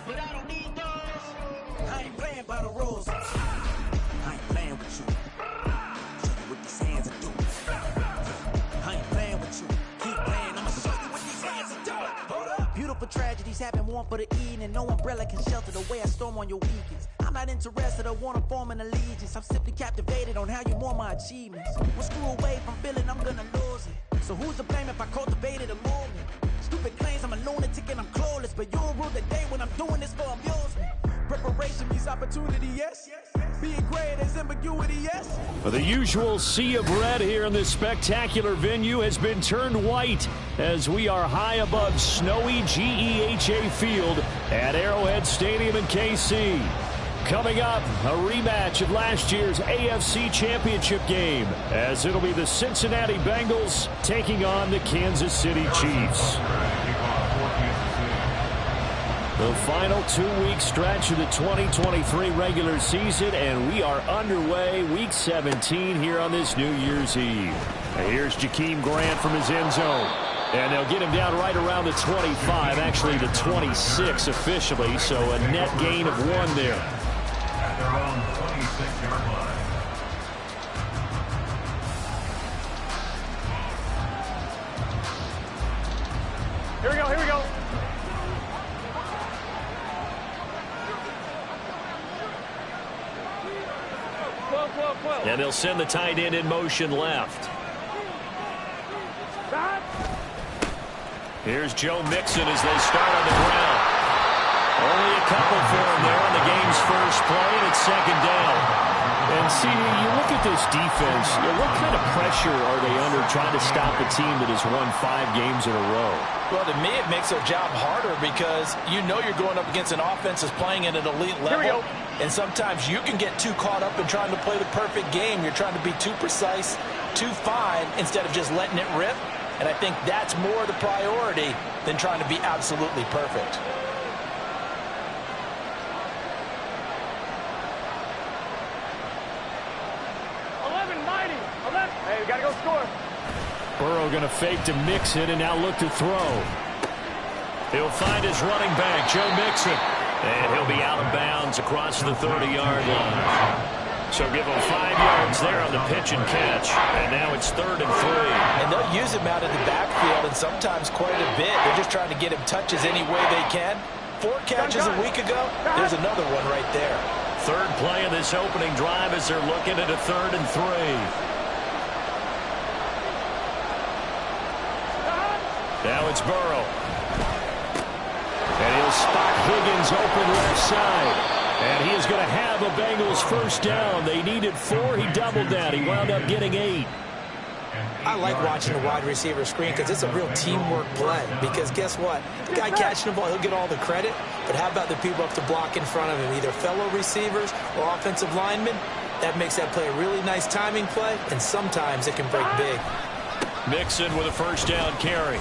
but I don't need those. I ain't playing by the rules. I ain't playing with you. Show you what these hands are doing. I ain't playing with you. Keep playing, I'ma show you what these hands are doing. Hold up. Beautiful tragedies happen one for the evening. No umbrella can shelter the way I storm on your weekends. I'm not interested or wanna form an allegiance. I'm simply captivated on how you want my achievements. We'll screw away from feeling I'm gonna lose it. So who's to blame if I cultivated a movement? Stupid claims I'm a lunatic and I'm clueless, but you'll rule the day when I'm doing this for amusement. Preparation means opportunity, yes. Being great is ambiguity, yes. The usual sea of red here in this spectacular venue has been turned white as we are high above snowy GEHA Field at Arrowhead Stadium in KC. Coming up, a rematch of last year's AFC Championship game, as it'll be the Cincinnati Bengals taking on the Kansas City Chiefs. The final 2-week stretch of the 2023 regular season, and we are underway week 17 here on this New Year's Eve. Here's Jakeem Grant from his end zone. And they'll get him down right around the 25, actually the 26 officially, so a net gain of 1 there. At their own 26-yard line. Here we go, here we go. And they'll send the tight end in motion left. Here's Joe Mixon as they start on the ground. Only a couple for him there on the game's first play, and it's second down. And see, you look at this defense, what kind of pressure are they under trying to stop a team that has won 5 games in a row? Well, to me, it makes their job harder because you know you're going up against an offense that's playing at an elite level. And sometimes you can get too caught up in trying to play the perfect game. You're trying to be too precise, too fine, instead of just letting it rip. And I think that's more the priority than trying to be absolutely perfect. Hey, we got to go score. Burrow going to fake to Mixon and now look to throw. He'll find his running back, Joe Mixon. And he'll be out of bounds across the 30-yard line. So give him 5 yards there on the pitch and catch. And now it's 3rd and 3. And they'll use him out of the backfield and sometimes quite a bit. They're just trying to get him touches any way they can. 4 catches a week ago. There's another one right there. Third play of this opening drive as they're looking at a 3rd and 3. Now it's Burrow. And he'll spot Higgins open left side. And he is going to have a Bengals first down. They needed 4. He doubled that. He wound up getting 8. I like watching the wide receiver screen because it's a real teamwork play. Because guess what? The guy catching the ball, he'll get all the credit. But how about the people up to block in front of him, either fellow receivers or offensive linemen? That makes that play a really nice timing play, and sometimes it can break big. Mixon with a first down carry.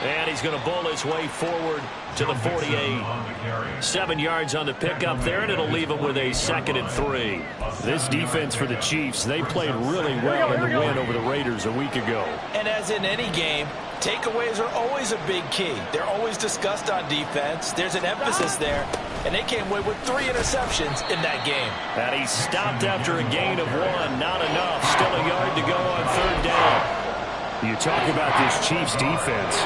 And he's going to bowl his way forward to the 48. 7 yards on the pickup there, and it'll leave him with a 2nd and 3. This defense for the Chiefs, they played really well in the win over the Raiders a week ago. And as in any game, takeaways are always a big key. They're always discussed on defense. There's an emphasis there, and they came away with 3 interceptions in that game. And he stopped after a gain of 1. Not enough. Still a yard to go on 3rd down. You talk about this Chiefs defense.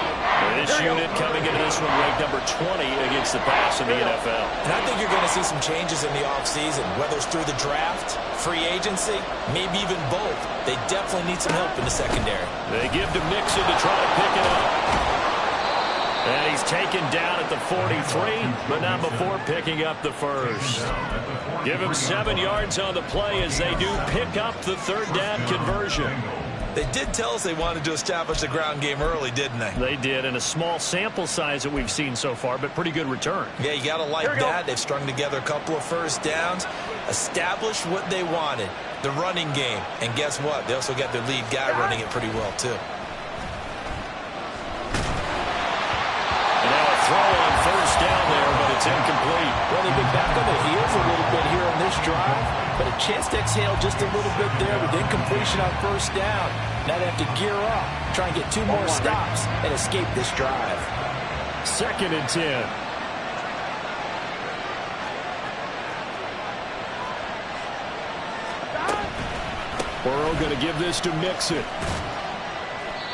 This unit coming into this one ranked number 20 against the pass in the NFL. And I think you're going to see some changes in the offseason, whether it's through the draft, free agency, maybe even both. They definitely need some help in the secondary. They give to Mixon to try to pick it up. And he's taken down at the 43, but not before picking up the first. Give him 7 yards on the play as they do pick up the 3rd down conversion. They did tell us they wanted to establish the ground game early, didn't they? They did, and a small sample size that we've seen so far, but pretty good return. Yeah, you got to like that. They've strung together a couple of first downs, established what they wanted, the running game. And guess what? They also got their lead guy running it pretty well, too. And now a throw on first down there, but it's incomplete. Well, they've been back on their heels a little bit here on this drive, but a chance to exhale just a little bit there with incompletion on first down. Now they have to gear up, try and get 2 more stops and escape this drive. 2nd and 10. Burrow going to give this to Mixon.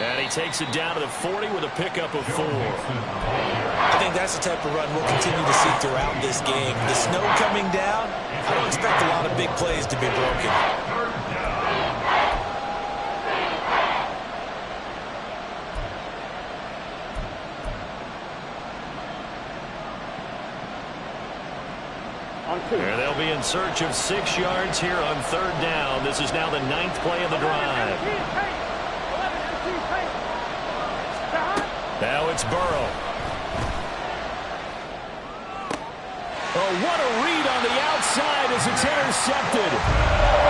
And he takes it down to the 40 with a pickup of 4. I think that's the type of run we'll continue to see throughout this game. The snow coming down, I don't expect a lot of big plays to be broken. And they'll be in search of 6 yards here on 3rd down. This is now the 9th play of the drive. Now it's Burrow. Oh, what a read on the outside as it's intercepted.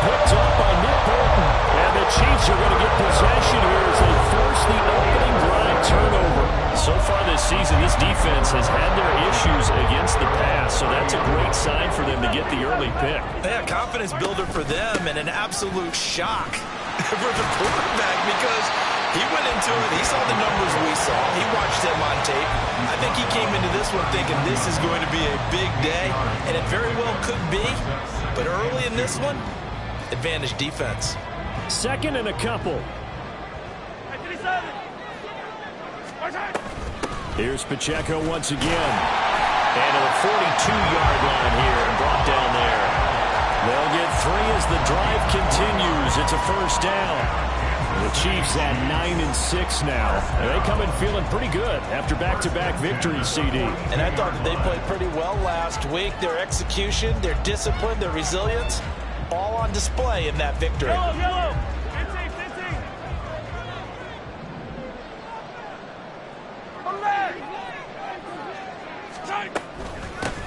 Picked up by Nick Bolton. And the Chiefs are going to get possession here as they force the opening drive turnover. So far this season, this defense has had their issues against the pass, so that's a great sign for them to get the early pick. Yeah, confidence builder for them and an absolute shock for the quarterback because he went into it. He saw the numbers we saw. He watched them on tape. I think he came into this one thinking this is going to be a big day, and it very well could be. But early in this one, advantage defense. 2nd and a couple. Here's Pacheco once again. And to the 42-yard line here and brought down there. They'll get 3 as the drive continues. It's a 1st down. The Chiefs at 9-6 now. And they come in feeling pretty good after back-to-back victories, CD. And I thought that they played pretty well last week. Their execution, their discipline, their resilience, all on display in that victory. Yellow. 15.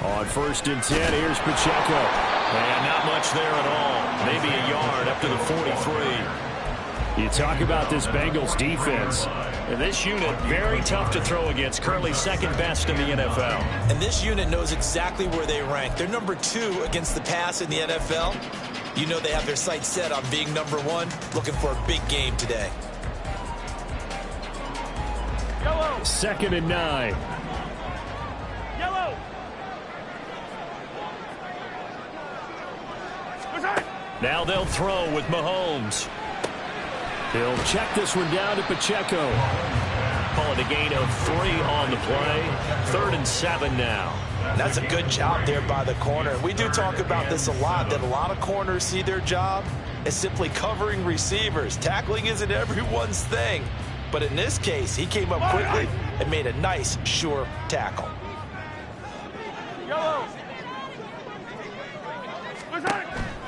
On 1st and 10, here's Pacheco. And not much there at all. Maybe a yard up to the 43. You talk about this Bengals defense. And this unit, very tough to throw against. Currently 2nd best in the NFL. And this unit knows exactly where they rank. They're number 2 against the pass in the NFL. You know they have their sights set on being number 1, looking for a big game today. 2nd and 9. Now they'll throw with Mahomes. He'll check this one down to Pacheco. Call it a gain of 3 on the play. 3rd and 7 now. That's a good job there by the corner. We do talk about this a lot, that a lot of corners see their job as simply covering receivers. Tackling isn't everyone's thing. But in this case, he came up quickly and made a nice, sure tackle.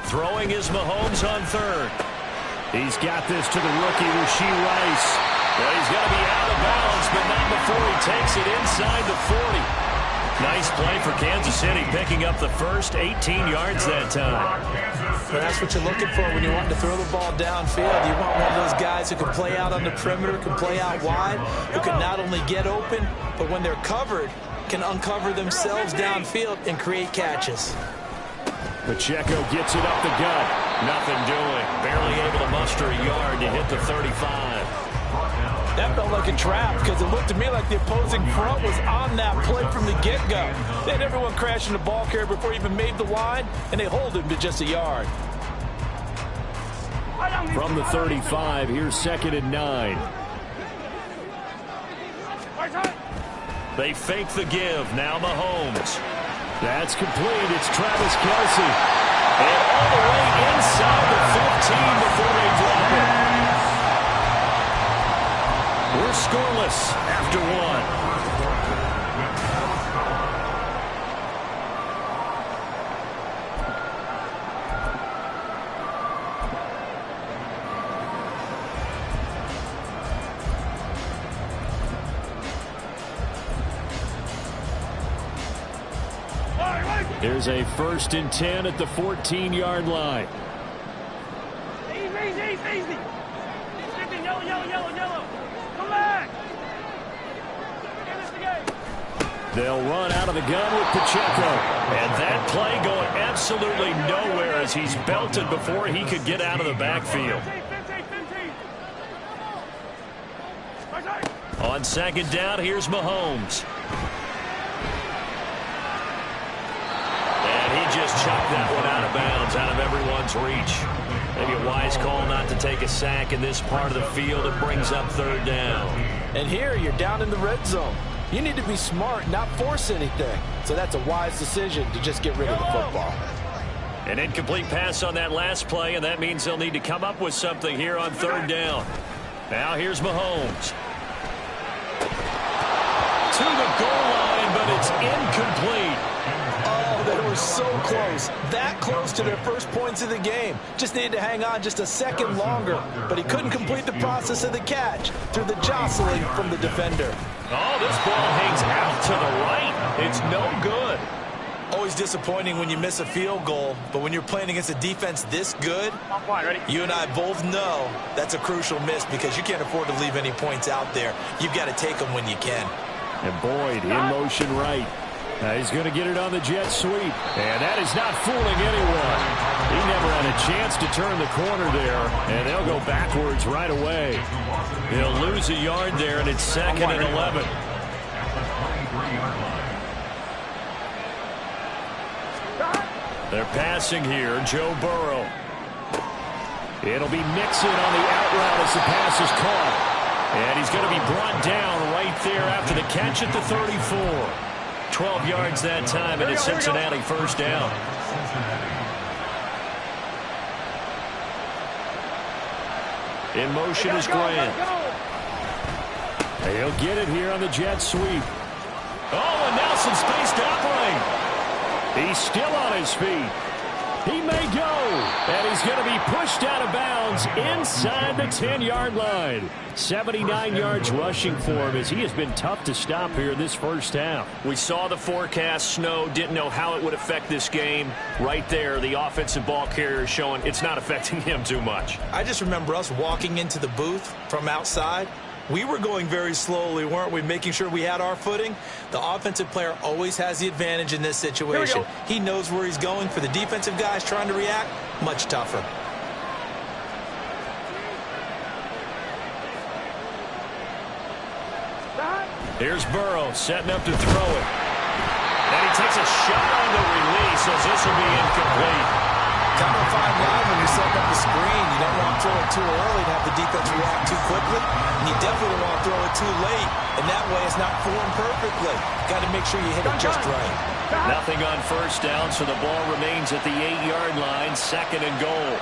Throwing is Mahomes on 3rd. He's got this to the rookie, Rashee Rice. Well, he's got to be out of bounds, but not before he takes it inside the 40. Nice play for Kansas City, picking up the first 18 yards that time. But that's what you're looking for when you want to throw the ball downfield. You want one of those guys who can play out on the perimeter, can play out wide, who can not only get open, but when they're covered, can uncover themselves downfield and create catches. Pacheco gets it up the gut. Nothing doing. Barely able to muster a yard to hit the 35. That felt like a trap because it looked to me like the opposing front was on that play from the get-go. They had everyone crashing the ball carrier before he even made the line, and they hold him to just a yard. From the 35, here's 2nd and 9. They fake the give. Now Mahomes. That's complete. It's Travis Kelce. And all the way inside the 15 before they drop it. We're scoreless after 1. There's a 1st and 10 at the 14-yard line. Easy. Yellow. Come back. They'll run out of the gun with Pacheco. And that play going absolutely nowhere as he's belted before he could get out of the backfield. 15. On 2nd down, here's Mahomes. his reach. Maybe a wise call not to take a sack in this part of the field. It brings up third down. And here you're down in the red zone. You need to be smart, not force anything. So that's a wise decision to just get rid of the football. An incomplete pass on that last play, and that means they'll need to come up with something here on third down. Now here's Mahomes. To the goal line, but it's incomplete. Oh, they were so close. That close to their first points of the game. Just needed to hang on just a second longer, but he couldn't complete the process of the catch through the jostling from the defender. Oh, this ball hangs out to the right. It's no good. Always disappointing when you miss a field goal, but when you're playing against a defense this good, you and I both know that's a crucial miss because you can't afford to leave any points out there. You've got to take them when you can. And Boyd in motion right. He's going to get it on the jet sweep. And that is not fooling anyone. He never had a chance to turn the corner there, and they'll go backwards right away. He'll lose a yard there, and it's second and 11. They're passing here. Joe Burrow. It'll be Mixon on the out route as the pass is caught. And he's going to be brought down right there after the catch at the 34. 12 yards that time, and it's Cincinnati first down. In motion is Grant. He'll get it here on the jet sweep. Oh, and now some space to upright. He's still on his feet. He may go, and he's going to be pushed out of bounds inside the 10-yard line. 79 yards rushing for him as he has been tough to stop here this first half. We saw the forecast snow, didn't know how it would affect this game. Right there, the offensive ball carrier showing it's not affecting him too much. I just remember us walking into the booth from outside. We were going very slowly, weren't we, making sure we had our footing? The offensive player always has the advantage in this situation. He knows where he's going. For the defensive guys trying to react, much tougher. Here's Burrow setting up to throw it. And he takes a shot on the release as this will be incomplete. Kind of a fine line when you're setting up the screen. You don't want to throw it too early and have the defense react too quickly. And you definitely don't want to throw it too late. And that way it's not formed perfectly. Got to make sure you hit it just right. Nothing on first down, so the ball remains at the 8-yard line, second and goal.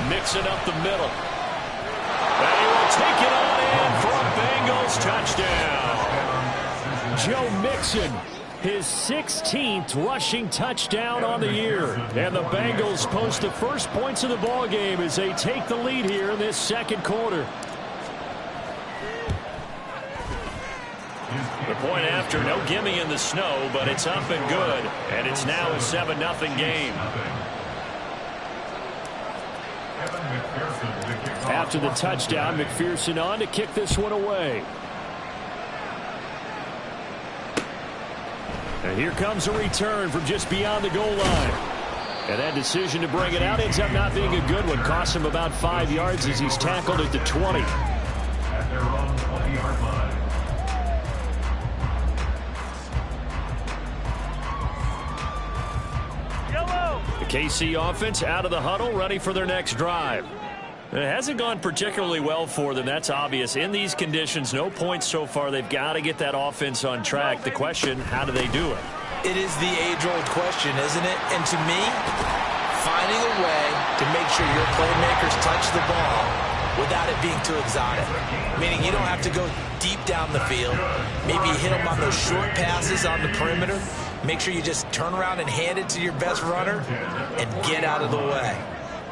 Mixing up the middle. And he will take it on in for a Bengals touchdown. Joe Mixon, his 16th rushing touchdown on the year. And the Bengals post the first points of the ball game as they take the lead here in this second quarter. The point after, no gimme in the snow, but it's up and good. And it's now a 7-0 game. After the touchdown, McPherson on to kick this one away. And here comes a return from just beyond the goal line. And that decision to bring it out ends up not being a good one. Costs him about 5 yards as he's tackled at the 20. At their own 20-yard line. The KC offense out of the huddle, ready for their next drive. It hasn't gone particularly well for them, that's obvious. In these conditions, no points so far. They've got to get that offense on track. The question, how do they do it? It is the age-old question, isn't it? And to me, finding a way to make sure your playmakers touch the ball without it being too exotic. Meaning you don't have to go deep down the field. Maybe you hit them on those short passes on the perimeter. Make sure you just turn around and hand it to your best runner and get out of the way.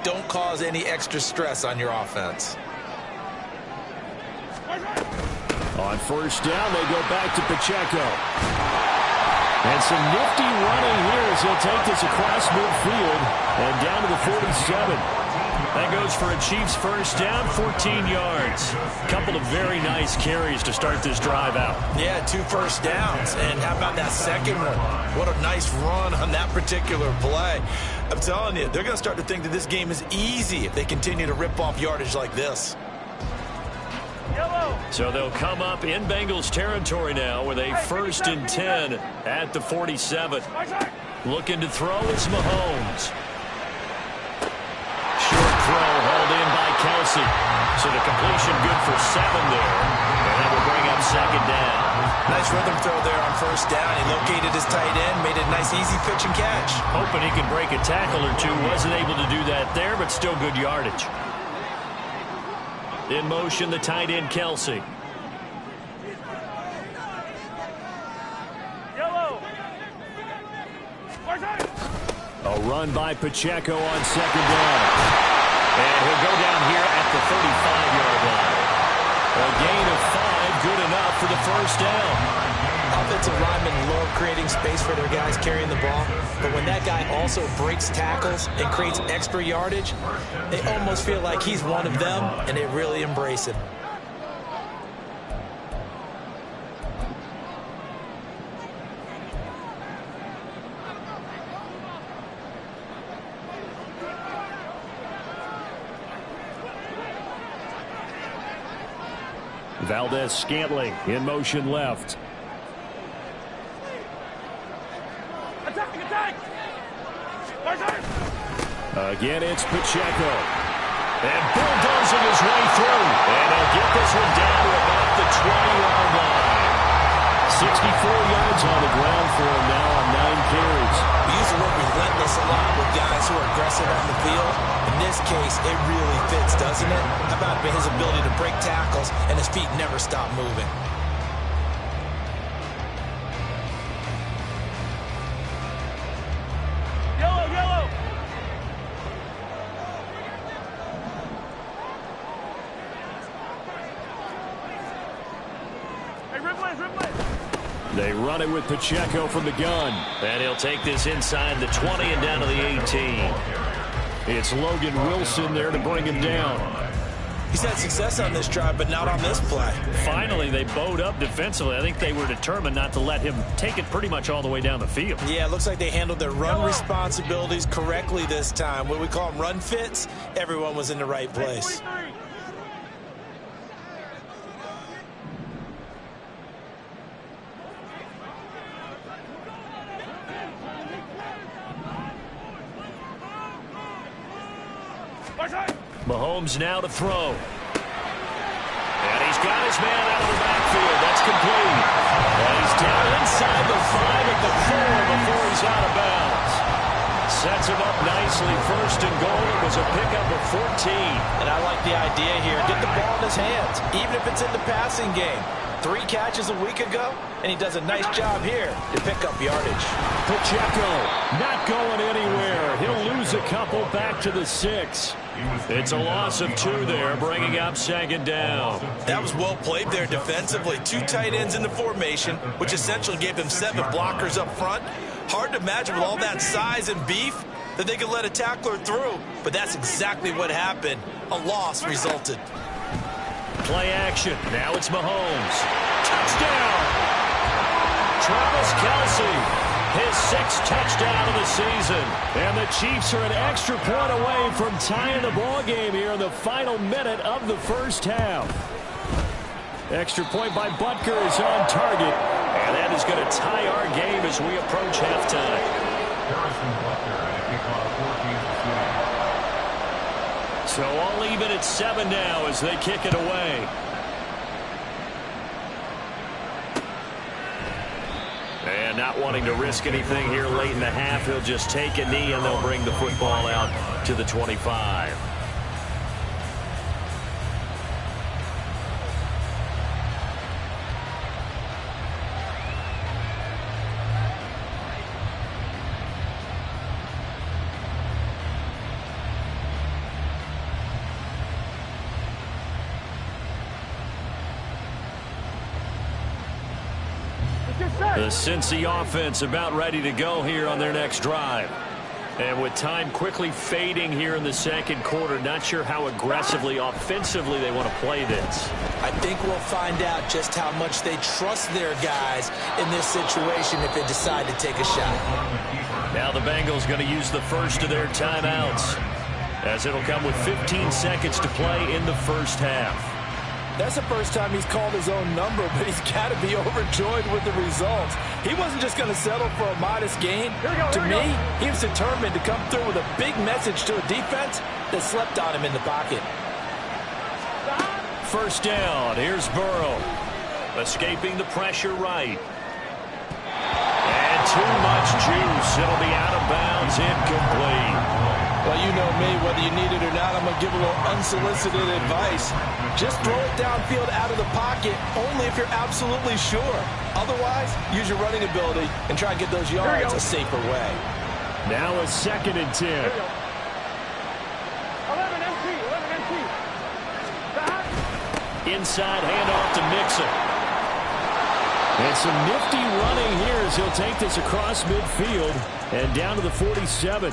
Don't cause any extra stress on your offense. On first down, they go back to Pacheco. And some nifty running here as he'll take this across midfield and down to the 47. That goes for a Chiefs first down, 14 yards. A couple of very nice carries to start this drive out. Yeah, 2 first downs. And how about that second one? What a nice run on that particular play. I'm telling you, they're going to start to think that this game is easy if they continue to rip off yardage like this. So they'll come up in Bengals territory now with a 1st and 10 at the 47. Looking to throw, it's Mahomes. Short throw held in by Kelsey. So the completion good for 7 there. And that will bring up 2nd down. Nice rhythm throw there on 1st down. He located his tight end, made it a nice easy pitch and catch. Hoping he could break a tackle or two. Wasn't able to do that there, but still good yardage. In motion, the tight end, Kelsey. Yellow. A run by Pacheco on 2nd down. And he'll go down here at the 35-yard line. A gain of 5, good enough for the 1st down. Offensive linemen love creating space for their guys carrying the ball, but when that guy also breaks tackles and creates extra yardage, they almost feel like he's one of them, and they really embrace him. Valdez-Scantling in motion left. Attack! Again, it's Pacheco. And bulldozing his way through. And he'll get this one down to about the 20-yard line. 64 yards on the ground for him now on 9 carries. We use the word relentless a lot with guys who are aggressive on the field. In this case, it really fits, doesn't it? How about his ability to break tackles and his feet never stop moving? Yellow. Hey, Ripley. They run it with Pacheco from the gun. And he'll take this inside the 20 and down to the 18. It's Logan Wilson there to bring him down. He's had success on this drive, but not on this play. Finally, they bowed up defensively. I think they were determined not to let him take it pretty much all the way down the field. Yeah, it looks like they handled their run responsibilities correctly this time. What we call them run fits, everyone was in the right place. Mahomes now to throw. And he's got his man out of the backfield. That's complete. And he's down inside the 5 at the 4 before he's out of bounds. Sets him up nicely. 1st and goal. It was a pickup of 14. And I like the idea here. Get the ball in his hands, even if it's in the passing game. 3 catches a week ago, and he does a nice job here to pick up yardage. Pacheco not going anywhere. He'll lose a couple back to the 6. It's a loss of 2 there, bringing up 2nd down. That was well played there defensively. 2 tight ends in the formation, which essentially gave them 7 blockers up front. Hard to imagine with all that size and beef that they could let a tackler through, but that's exactly what happened. A loss resulted. Play action. Now it's Mahomes. Touchdown! Travis Kelce. His 6th touchdown of the season. And the Chiefs are an extra point away from tying the ball game here in the final minute of the 1st half. Extra point by Butker is on target. And that is going to tie our game as we approach halftime. Harrison Butker at kickoff, 14-2. So all even at 7 now as they kick it away. And not wanting to risk anything here late in the half, he'll just take a knee and they'll bring the football out to the 25. The Cincy offense about ready to go here on their next drive. And with time quickly fading here in the 2nd quarter, not sure how aggressively, offensively they want to play this. I think we'll find out just how much they trust their guys in this situation if they decide to take a shot. Now the Bengals going to use the first of their timeouts, as it'll come with 15 seconds to play in the 1st half. That's the first time he's called his own number, but he's got to be overjoyed with the results. He wasn't just going to settle for a modest gain. To me, he was determined to come through with a big message to a defense that slept on him in the pocket. First down. Here's Burrow. Escaping the pressure right. And too much juice. It'll be out of bounds, incomplete. Well, you know me, whether you need it or not, I'm going to give a little unsolicited advice. Just throw it downfield out of the pocket, only if you're absolutely sure. Otherwise, use your running ability and try and get those yards a safer way. Now a 2nd and 10. 11 MT. Inside handoff to Mixon. And some nifty running here as he'll take this across midfield and down to the 47.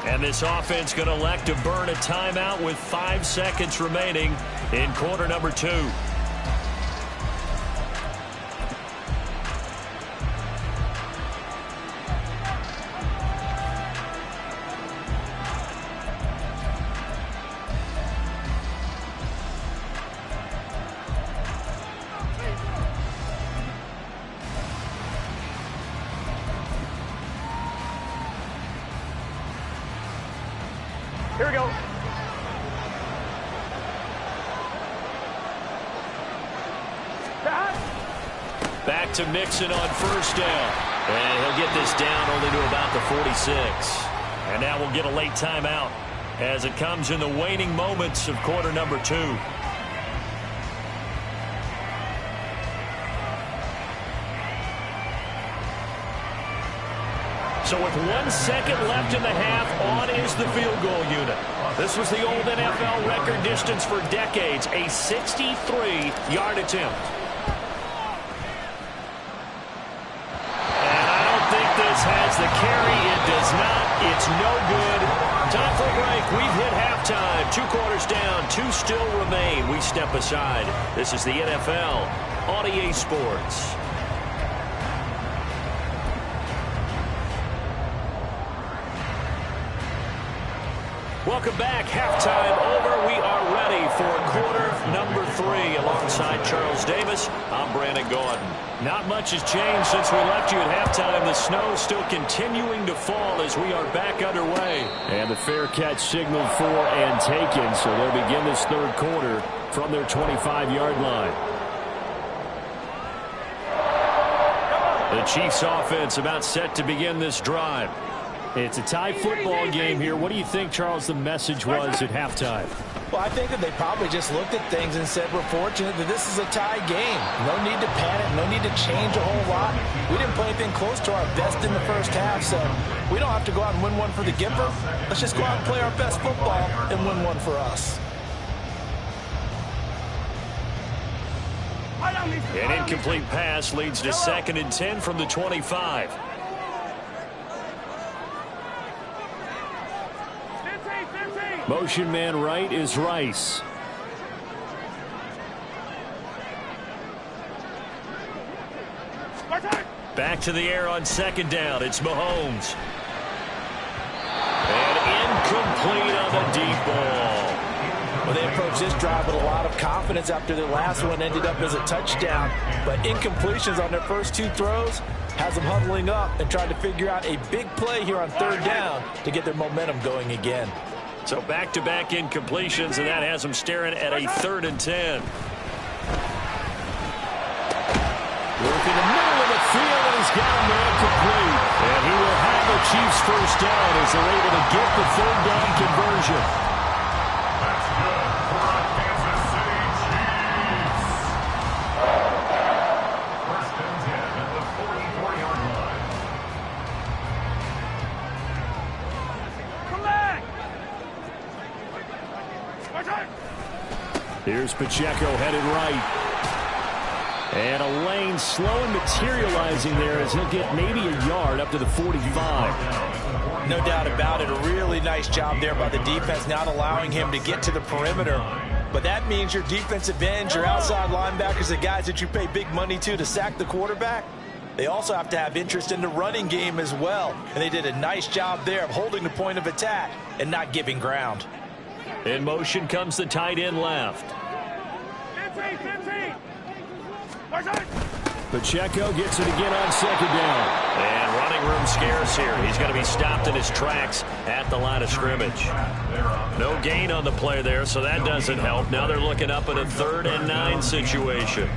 And this offense going to elect to burn a timeout with 5 seconds remaining in quarter number 2. Here we go. Back to Mixon on first down. And he'll get this down only to about the 46. And now we'll get a late timeout as it comes in the waning moments of quarter number 2. So with 1 second left in the half, on is the field goal unit. This was the old NFL record distance for decades, a 63-yard attempt. And I don't think this has the carry. It does not. It's no good. Time for a break. We've hit halftime. 2 quarters down. 2 still remain. We step aside. This is the NFL on EA Sports. Welcome back. Halftime over. We are ready for quarter number 3. Alongside Charles Davis, I'm Brandon Gordon. Not much has changed since we left you at halftime. The snow still continuing to fall as we are back underway. And the fair catch signaled for and taken, so they'll begin this 3rd quarter from their 25-yard line. The Chiefs offense about set to begin this drive. It's a tie football game here. What do you think, Charles, the message was at halftime? Well, I think that they probably just looked at things and said, we're fortunate that this is a tie game. No need to panic. No need to change a whole lot. We didn't play anything close to our best in the first half, so we don't have to go out and win one for the Gipper. Let's just go out and play our best football and win one for us. An incomplete pass leads to 2nd and 10 from the 25. Motion man right is Rice. Back to the air on 2nd down. It's Mahomes. And incomplete on the deep ball. Well, they approached this drive with a lot of confidence after their last one ended up as a touchdown. But incompletions on their first 2 throws has them huddling up and trying to figure out a big play here on 3rd down to get their momentum going again. So back-to-back incompletions, and that has them staring at a 3rd and 10. Work in the middle of the field, and he's got him there complete. And he will have the Chiefs first down as they're able to get the 3rd down conversion. That's good for our Kansas City Chiefs. First and 10 at the 44-yard line. Come back. Here's Pacheco headed right. And a lane slow and materializing there as he'll get maybe a yard up to the 45. No doubt about it. A really nice job there by the defense, not allowing him to get to the perimeter. But that means your defensive ends, your outside linebackers, the guys that you pay big money to sack the quarterback, they also have to have interest in the running game as well. And they did a nice job there of holding the point of attack and not giving ground. In motion comes the tight end left. 15. Pacheco gets it again on second down. And running room scarce here. He's going to be stopped in his tracks at the line of scrimmage. No gain on the play there, so that doesn't help. Now they're looking up in a 3rd and 9 situation.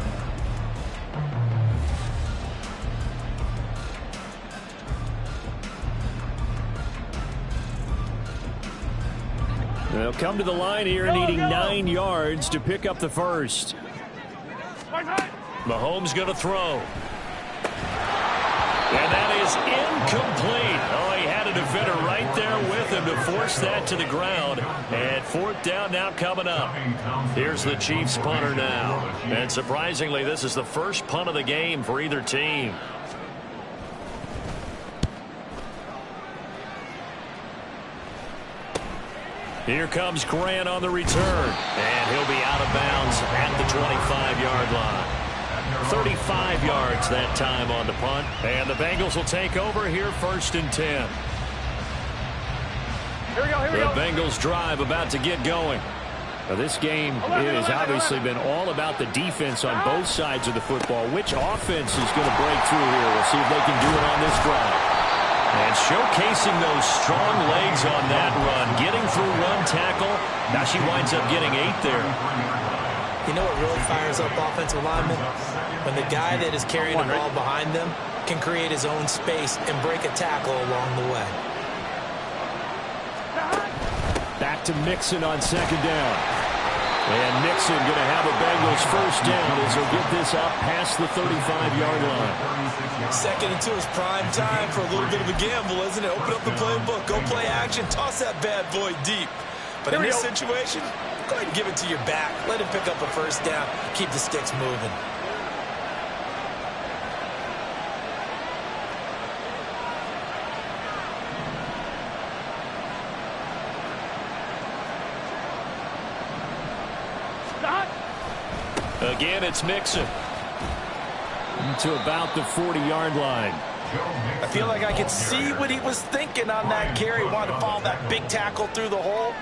They'll come to the line here needing 9 yards to pick up the first. Mahomes going to throw. And that is incomplete. Oh, he had a defender right there with him to force that to the ground. And 4th down now coming up. Here's the Chiefs punter now. And surprisingly, this is the first punt of the game for either team. Here comes Grant on the return. And he'll be out of bounds at the 25-yard line. 35 yards that time on the punt. And the Bengals will take over here 1st and 10. Here we go, here we The go. Bengals drive about to get going. Now, this game has obviously been all about the defense on both sides of the football. Which offense is going to break through here? We'll see if they can do it on this drive. And showcasing those strong legs on that run. Getting through one tackle. Now she winds up getting 8 there. You know what really fires up offensive linemen? When the guy that is carrying the ball behind them can create his own space and break a tackle along the way. Back to Mixon on second down. And Mixon going to have a Bengals first down as he'll get this up past the 35-yard line. 2nd and 2 is prime time for a little bit of a gamble, isn't it? Open up the playbook, go play action, toss that bad boy deep. But in this situation, go ahead and give it to your back. Let him pick up a first down. Keep the sticks moving. Again, it's Mixon. To about the 40-yard line. I feel like I could see what he was thinking on that carry. Wanted to follow that big tackle through the hole.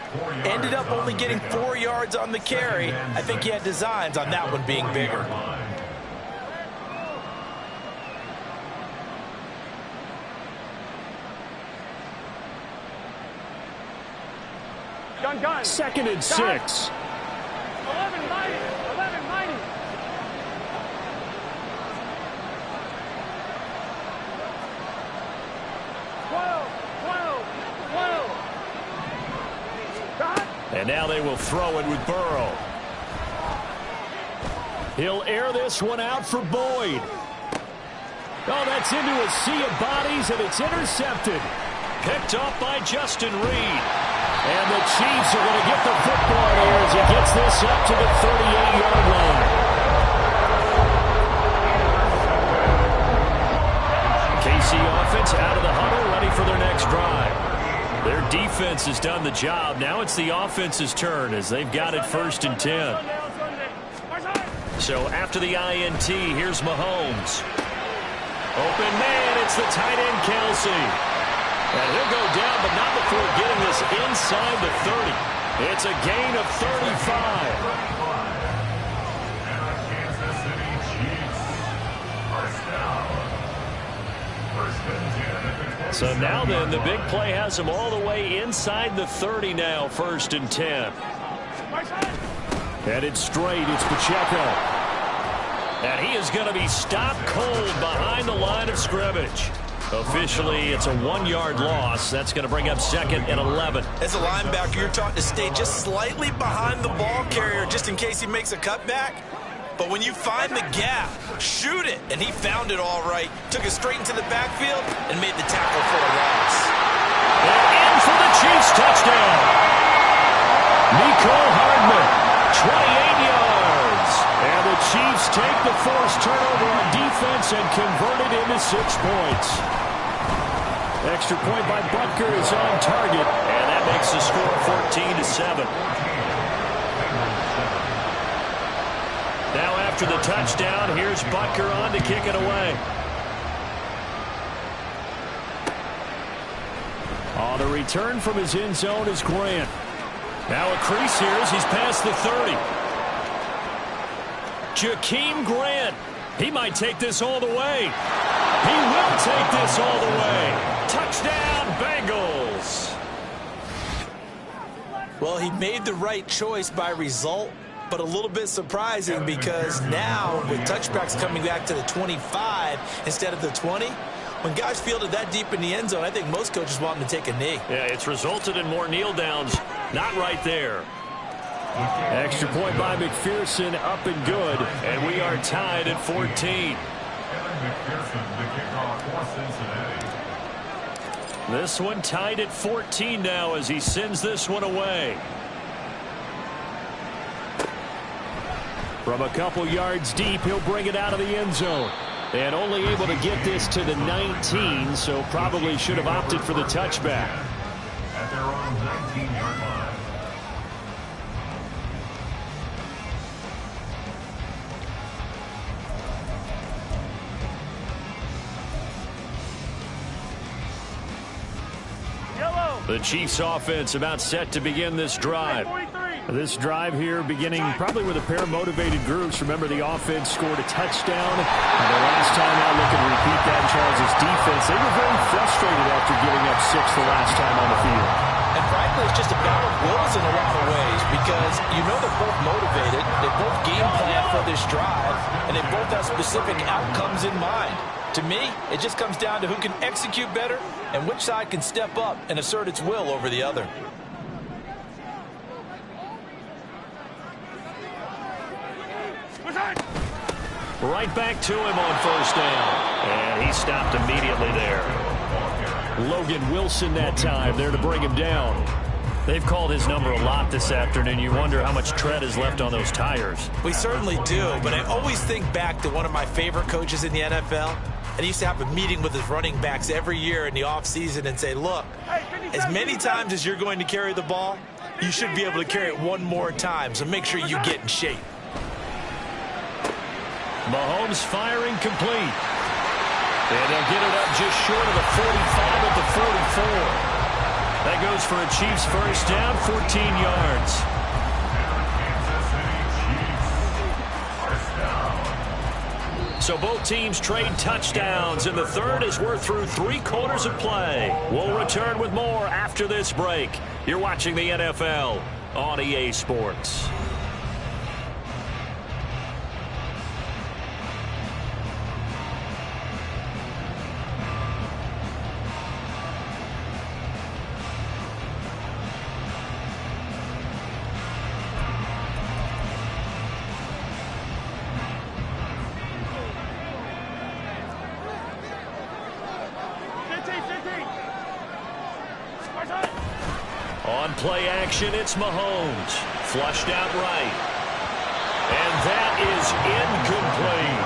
Ended up only getting 4 yards on the carry. I think he had designs on that one being bigger. Gun. 2nd and 6. 11 mighty. 11 mighty. And now they will throw it with Burrow. He'll air this one out for Boyd. Oh, that's into a sea of bodies, and it's intercepted. Picked off by Justin Reed. And the Chiefs are going to get the football here as he gets this up to the 38-yard line. KC offense out of the huddle, ready for their next drive. Their defense has done the job. Now it's the offense's turn as they've got it 1st and 10. So after the INT, here's Mahomes. Open man, it's the tight end Kelsey. And he'll go down, but not before getting this inside the 30. It's a gain of 35. So now then, the big play has him all the way inside the 30 now, 1st and 10. Headed straight, it's Pacheco. And he is going to be stopped cold behind the line of scrimmage. Officially, it's a 1-yard loss. That's going to bring up 2nd and 11. As a linebacker, you're taught to stay just slightly behind the ball carrier just in case he makes a cutback. But when you find the gap, shoot it. And he found it all right. Took it straight into the backfield and made the tackle for a loss. And in for the Chiefs touchdown. Mecole Hardman, 28 yards. And the Chiefs take the forced turnover on defense and convert it into 6 points. Extra point by Butker is on target. And that makes the score 14-7. Now after the touchdown, here's Butker on to kick it away. Oh, the return from his end zone is Grant. Now a crease here as he's past the 30. Jakeem Grant He might take this all the way. He will take this all the way. Touchdown, Bengals. Well, he made the right choice by result, but a little bit surprising because now with touchbacks coming back to the 25 instead of the 20, when guys fielded that deep in the end zone, I think most coaches want them to take a knee. Yeah, it's resulted in more kneel downs. Not right there. Extra point by McPherson, up and good, and we are tied at 14. Evan McPherson, the kickoff for Cincinnati. This one tied at 14 now as he sends this one away. From a couple yards deep, he'll bring it out of the end zone. And only able to get this to the 19, so probably should have opted for the touchback. At their own 19-yard line. The Chiefs offense about set to begin this drive. This drive here beginning probably with a pair of motivated groups. Remember, the offense scored a touchdown. And the last time out, looking to repeat that, Charles' defense, they were very frustrated after giving up 6 the last time on the field. And frankly, it's just a battle of wills in a lot of ways because you know they're both motivated. They both game plan for this drive, and they both have specific outcomes in mind. To me, it just comes down to who can execute better and which side can step up and assert its will over the other. Right back to him on first down. And he stopped immediately there. Logan Wilson that time there to bring him down. They've called his number a lot this afternoon. You wonder how much tread is left on those tires. We certainly do, but I always think back to one of my favorite coaches in the NFL. And he used to have a meeting with his running backs every year in the offseason and say, look, as many times as you're going to carry the ball, you should be able to carry it one more time, so make sure you get in shape. Mahomes firing complete. And they'll get it up just short of the 45 at the 44. That goes for a Chiefs first down, 14 yards. So both teams trade touchdowns in the third as we're through 3 quarters of play. We'll return with more after this break. You're watching the NFL on EA Sports. On play action, it's Mahomes. Flushed out right. And that is incomplete.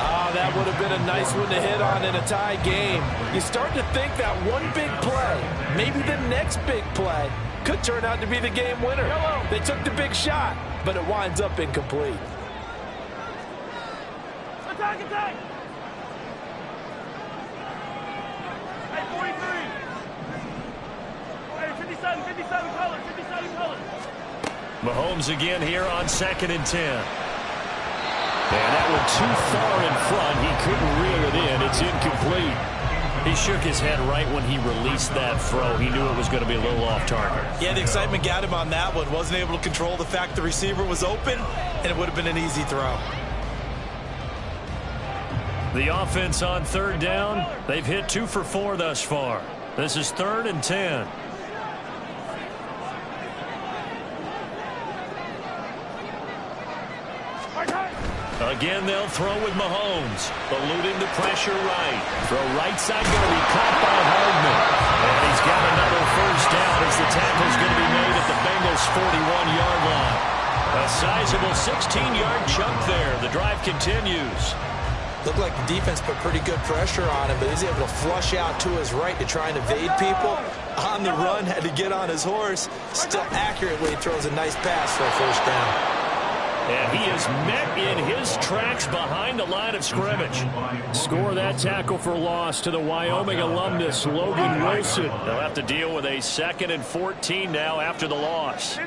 Oh, that would have been a nice one to hit on in a tie game. You start to think that one big play, maybe the next big play, could turn out to be the game winner. They took the big shot, but it winds up incomplete. Attack, attack! Hey, 43! 57 colors, 57 colors. Mahomes again here on 2nd and 10. And that one too far in front. He couldn't reel it in. It's incomplete. He shook his head right when he released that throw. He knew it was going to be a little off target. Yeah, the excitement got him on that one. Wasn't able to control the fact the receiver was open, and it would have been an easy throw. The offense on 3rd down. They've hit 2 for 4 thus far. This is 3rd and 10. Again, they'll throw with Mahomes. Eluding the pressure right. Throw right side going to be caught by Hardman. And he's got another first down as the tackle's going to be made at the Bengals' 41-yard line. A sizable 16-yard chunk there. The drive continues. Looked like the defense put pretty good pressure on him, but he's able to flush out to his right to try and evade people. On the run, had to get on his horse. Still accurately throws a nice pass for a first down. And he is met in his tracks behind the line of scrimmage. Score that tackle for loss to the Wyoming alumnus, Logan Wilson. They'll have to deal with a 2nd and 14 now after the loss.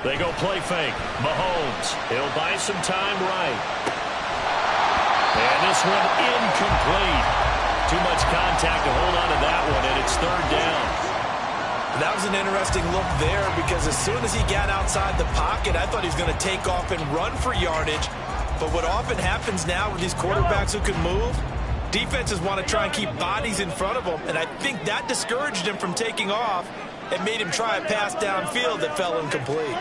They go play fake. Mahomes. He'll buy some time right. And this one incomplete. Too much contact to hold on to that one, and it's third down. That was an interesting look there because as soon as he got outside the pocket, I thought he was going to take off and run for yardage. But what often happens now with these quarterbacks who can move, defenses want to try and keep bodies in front of them, and I think that discouraged him from taking off and made him try a pass downfield that fell incomplete.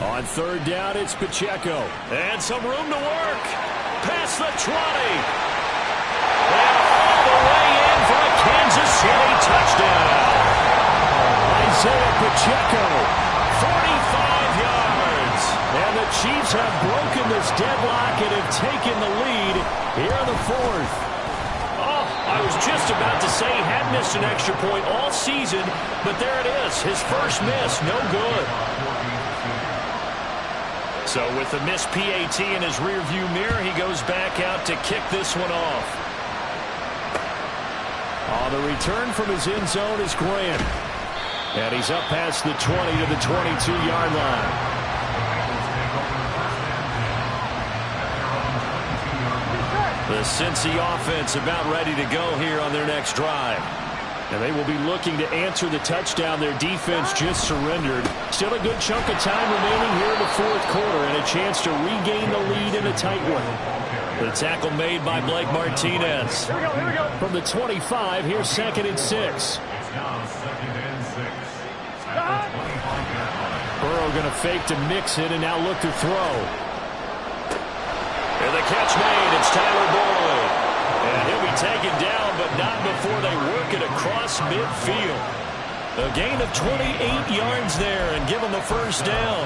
On third down, it's Pacheco. And some room to work. Past the 20. And all the way in for a Kansas City touchdown. Isaiah Pacheco, 45 yards. And the Chiefs have broken this deadlock and have taken the lead here in the fourth. Oh, I was just about to say he had missed an extra point all season, but there it is. His first miss, no good. So with the missed PAT in his rearview mirror, he goes back out to kick this one off. On the return from his end zone is Grant. And he's up past the 20 to the 22-yard line. The Cincy offense about ready to go here on their next drive. And they will be looking to answer the touchdown their defense just surrendered. Still a good chunk of time remaining here in the fourth quarter and a chance to regain the lead in a tight one. The tackle made by Blake Martinez. Here we go. From the 25, here's 2nd and 6. Burrow going to fake to mix it and now look to throw. And the catch made. It's Tyler Boyd. And he'll be taken down, but not before they work it across midfield. A gain of 28 yards there and give them the first down.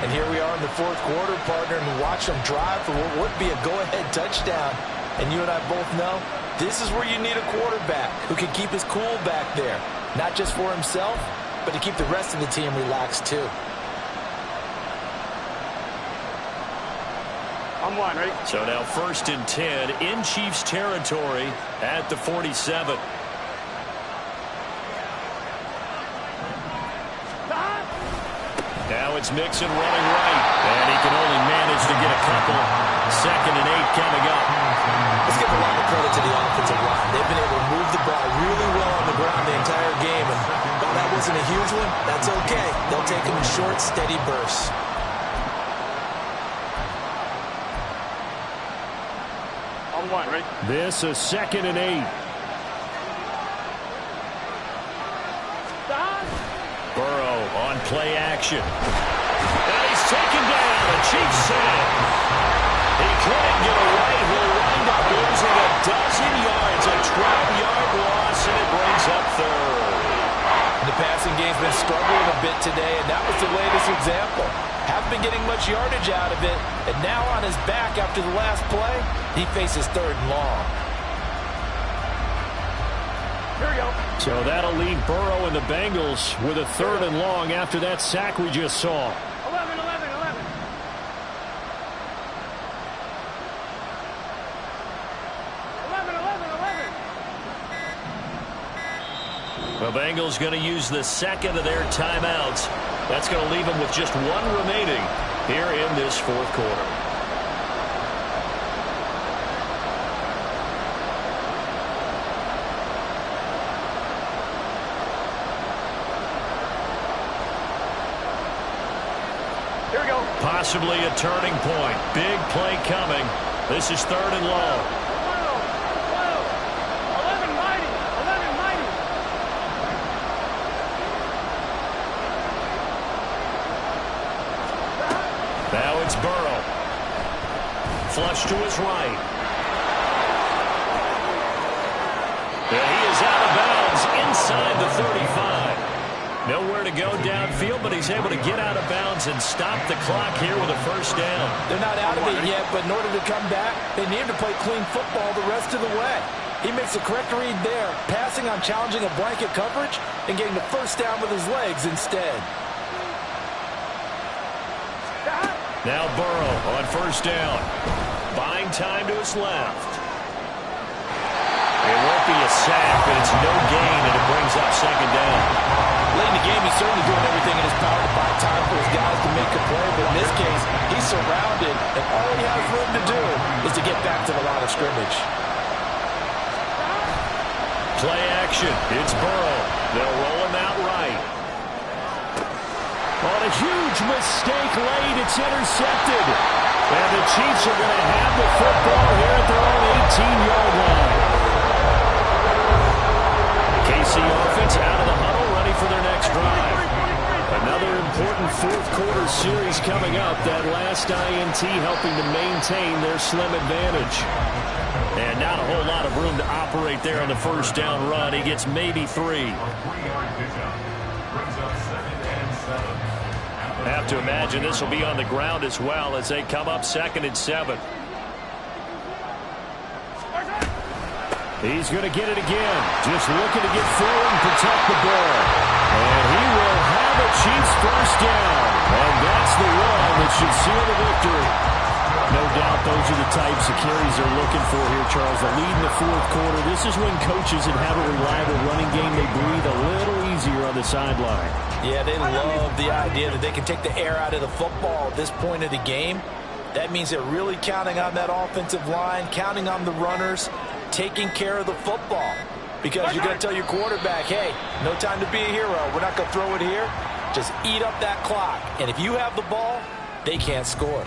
And here we are in the fourth quarter, partner, and watch them drive for what would be a go-ahead touchdown. And you and I both know this is where you need a quarterback who can keep his cool back there. Not just for himself, but to keep the rest of the team relaxed too. I'm one, ready? So now 1st and 10 in Chiefs territory at the 47. Now it's Mixon running right. And he can only manage to get a couple. 2nd and 8 coming up. Let's give a lot of credit to the offensive line. They've been able to move the ball really well on the ground the entire game. And while that wasn't a huge one, that's okay. They'll take them in short, steady bursts. I'm one, ready? This a 2nd and 8. Burrow on play action. And he's taken down. The Chiefs sack. He couldn't get away. He'll wind up losing a dozen yards. A 12-yard loss, and it brings up 3rd. The passing game's been struggling a bit today, and that was the latest example. Haven't been getting much yardage out of it, and now on his back after the last play, he faces 3rd and long. Here we go. So that'll leave Burrow and the Bengals with a 3rd and long after that sack we just saw. 11. The Bengals going to use the 2nd of their timeouts. That's going to leave them with just 1 remaining here in this fourth quarter. Here we go. Possibly a turning point. Big play coming. This is 3rd and long. 11 mighty. Now it's Burrow. Flush to his right. And he is out of bounds inside the 35. Nowhere to go downfield, but he's able to get out of bounds and stop the clock here with a first down. They're not out of it yet, but in order to come back, they need to play clean football the rest of the way. He makes the correct read there, passing on challenging a blanket coverage and getting the first down with his legs instead. Now Burrow on first down. Buying time to his left. It won't be a sack, but it's no gain, and it brings up 2nd down. Late in the game, he's certainly doing everything in his power to buy time for his guys to make a play. But in this case, he's surrounded, and all he has room to do is to get back to the line of scrimmage. Play action. It's Burrow. They'll roll him out right. On a huge mistake late, it's intercepted. And the Chiefs are going to have the football here at their own 18-yard line. The KC offense out of the huddle, ready for their next drive. Another important fourth-quarter series coming up. That last INT helping to maintain their slim advantage. And not a whole lot of room to operate there on the first down run. He gets maybe 3. Have to imagine this will be on the ground as well as they come up 2nd and 7. He's going to get it again. Just looking to get forward and protect the ball. And he will have a Chiefs first down. And that's the one that should seal the victory. No doubt those are the types of carries they're looking for here, Charles. The lead in the fourth quarter. This is when coaches that have a reliable running game, they breathe a little easier on the sideline. Yeah, they love the idea that they can take the air out of the football at this point of the game. That means they're really counting on that offensive line, counting on the runners, taking care of the football. Because you're going to tell your quarterback, hey, no time to be a hero. We're not going to throw it here. Just eat up that clock. And if you have the ball, they can't score.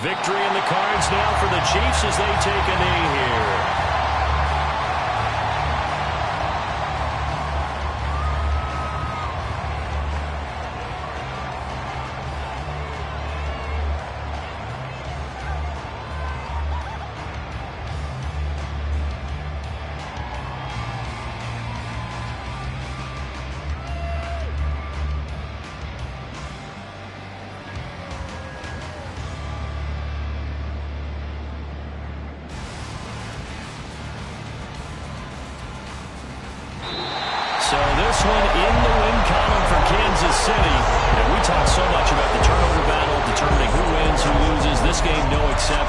Victory in the cards now for the Chiefs as they take a knee here. So this one in the win column for Kansas City. And we talk so much about the turnover battle, determining who wins, who loses. This game, no exception.